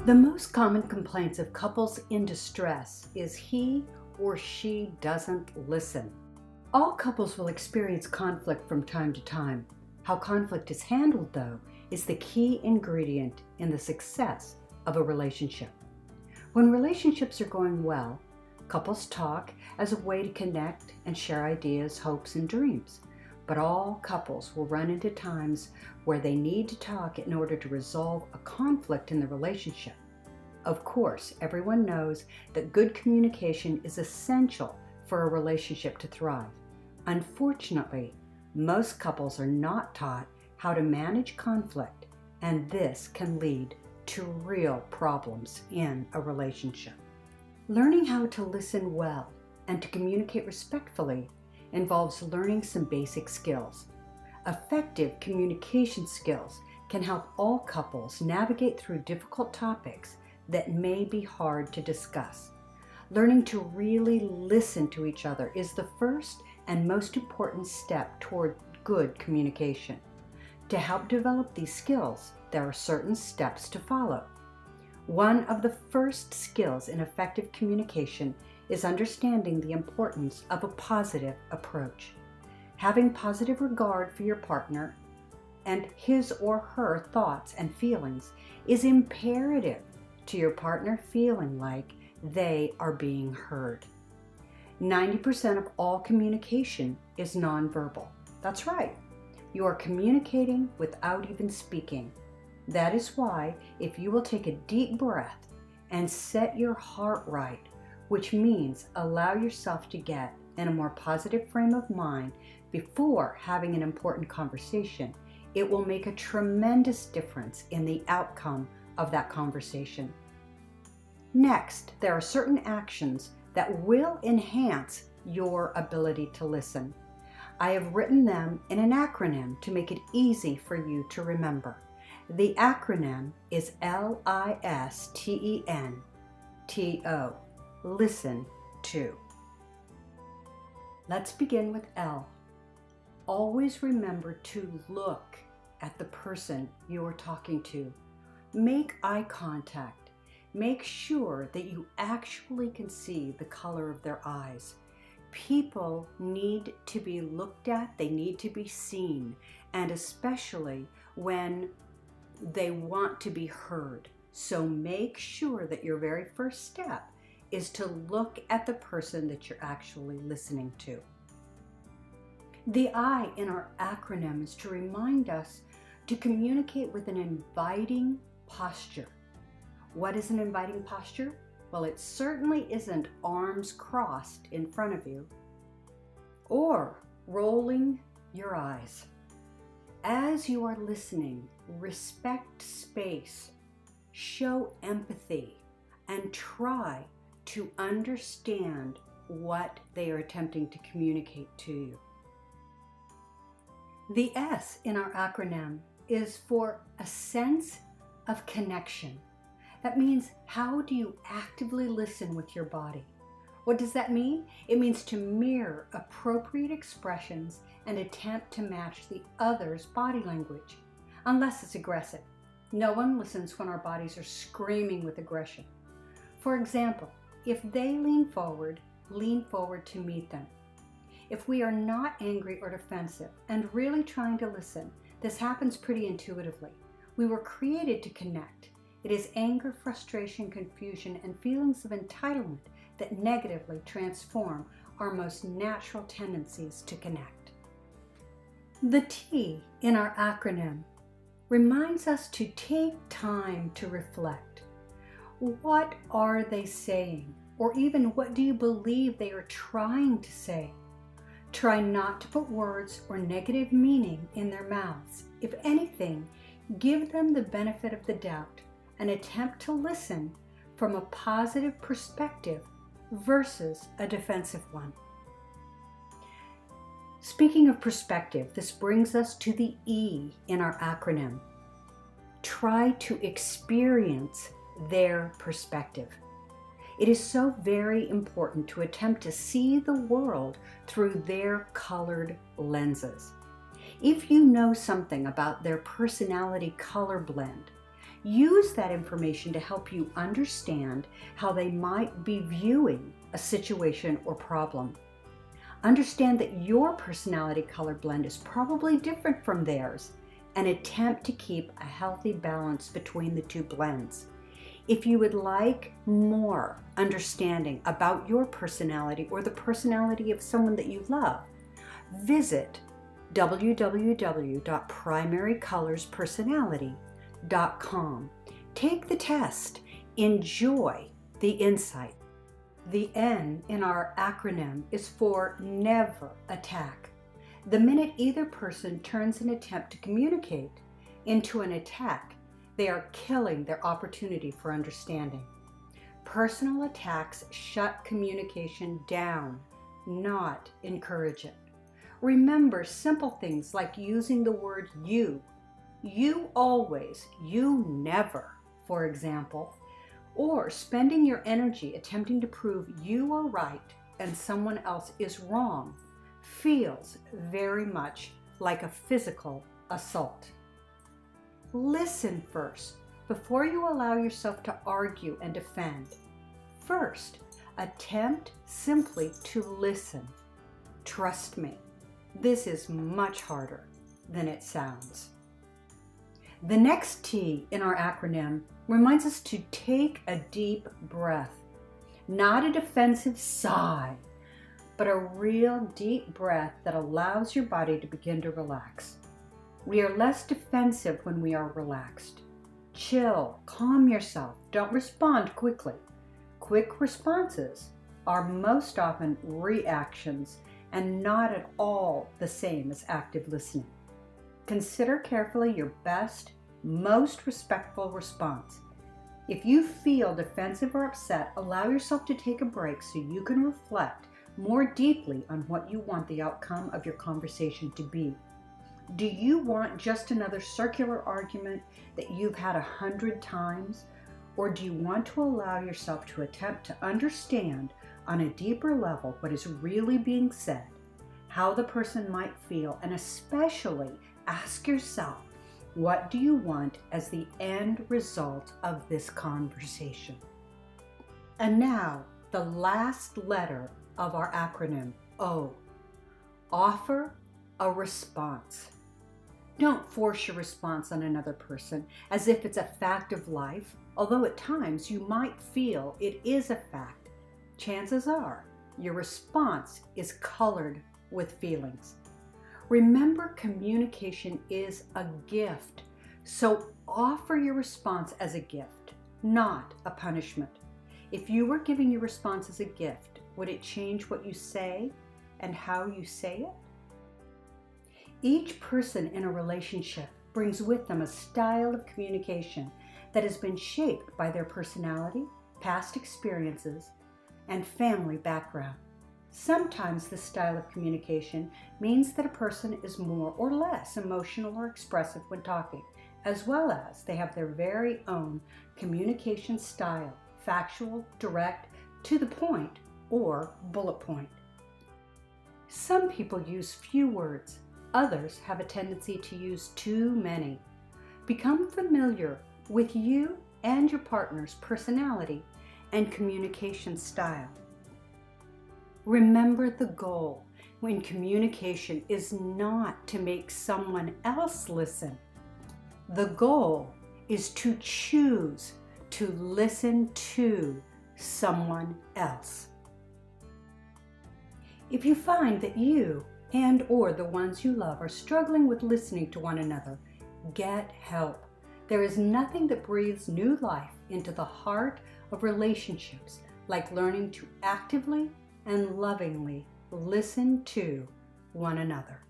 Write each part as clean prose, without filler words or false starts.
The most common complaints of couples in distress is he or she doesn't listen. All couples will experience conflict from time to time. How conflict is handled, though, is the key ingredient in the success of a relationship. When relationships are going well, couples talk as a way to connect and share ideas, hopes, and dreams. But all couples will run into times where they need to talk in order to resolve a conflict in the relationship. Of course, everyone knows that good communication is essential for a relationship to thrive. Unfortunately, most couples are not taught how to manage conflict, and this can lead to real problems in a relationship. Learning how to listen well and to communicate respectfully involves learning some basic skills. Effective communication skills can help all couples navigate through difficult topics that may be hard to discuss. Learning to really listen to each other is the first and most important step toward good communication. To help develop these skills, there are certain steps to follow. One of the first skills in effective communication is understanding the importance of a positive approach. Having positive regard for your partner and his or her thoughts and feelings is imperative to your partner feeling like they are being heard. 90% of all communication is nonverbal. That's right. You are communicating without even speaking. That is why if you will take a deep breath and set your heart right, which means allow yourself to get in a more positive frame of mind before having an important conversation, it will make a tremendous difference in the outcome of that conversation. Next, there are certain actions that will enhance your ability to listen. I have written them in an acronym to make it easy for you to remember. The acronym is LISTENTO. Listen to. Let's begin with L. Always remember to look at the person you are talking to. Make eye contact. Make sure that you actually can see the color of their eyes. People need to be looked at, they need to be seen, and especially when they want to be heard. So make sure that your very first step is to look at the person that you're actually listening to. The I in our acronym is to remind us to communicate with an inviting posture. What is an inviting posture? Well, it certainly isn't arms crossed in front of you or rolling your eyes. As you are listening, respect space, show empathy, and try to understand what they are attempting to communicate to you. The S in our acronym is for a sense of connection. That means, how do you actively listen with your body? What does that mean? It means to mirror appropriate expressions and attempt to match the other's body language, unless it's aggressive. No one listens when our bodies are screaming with aggression. For example, if they lean forward to meet them. If we are not angry or defensive and really trying to listen, this happens pretty intuitively. We were created to connect. It is anger, frustration, confusion, and feelings of entitlement that negatively transform our most natural tendencies to connect. The T in our acronym reminds us to take time to reflect. What are they saying? Or even, what do you believe they are trying to say? Try not to put words or negative meaning in their mouths. If anything, give them the benefit of the doubt and attempt to listen from a positive perspective versus a defensive one. Speaking of perspective, this brings us to the E in our acronym. Try to experience their perspective. It is so very important to attempt to see the world through their colored lenses. If you know something about their personality color blend, Use that information to help you understand how they might be viewing a situation or problem. Understand that your personality color blend is probably different from theirs, and attempt to keep a healthy balance between the two blends. If you would like more understanding about your personality or the personality of someone that you love, visit www.primarycolorspersonality.com. Take the test. Enjoy the insight. The N in our acronym is for never attack. The minute either person turns an attempt to communicate into an attack, they are killing their opportunity for understanding. Personal attacks shut communication down, not encourage it. Remember simple things like using the word you always, you never, for example, or spending your energy attempting to prove you are right and someone else is wrong feels very much like a physical assault. Listen first before you allow yourself to argue and defend. First, attempt simply to listen. Trust me, this is much harder than it sounds. The next T in our acronym reminds us to take a deep breath, not a defensive sigh, but a real deep breath that allows your body to begin to relax. We are less defensive when we are relaxed. Chill, calm yourself, don't respond quickly. Quick responses are most often reactions and not at all the same as active listening. Consider carefully your best, most respectful response. If you feel defensive or upset, allow yourself to take a break so you can reflect more deeply on what you want the outcome of your conversation to be. Do you want just another circular argument that you've had 100 times? Or do you want to allow yourself to attempt to understand on a deeper level what is really being said, how the person might feel, and especially ask yourself, what do you want as the end result of this conversation? And now, the last letter of our acronym, O. Offer a response. Don't force your response on another person as if it's a fact of life, although at times you might feel it is a fact. Chances are your response is colored with feelings. Remember, communication is a gift, so offer your response as a gift, not a punishment. If you were giving your response as a gift, would it change what you say and how you say it? Each person in a relationship brings with them a style of communication that has been shaped by their personality, past experiences, and family background. Sometimes this style of communication means that a person is more or less emotional or expressive when talking, as well as they have their very own communication style, factual, direct, to the point, or bullet point. Some people use few words. Others have a tendency to use too many. Become familiar with you and your partner's personality and communication style. Remember the goal when communication is not to make someone else listen. The goal is to choose to listen to someone else. If you find that you and or the ones you love are struggling with listening to one another, get help. There is nothing that breathes new life into the heart of relationships like learning to actively and lovingly listen to one another.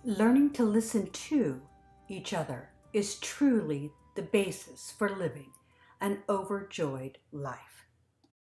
Learning to listen to each other is truly the basis for living an overjoyed life.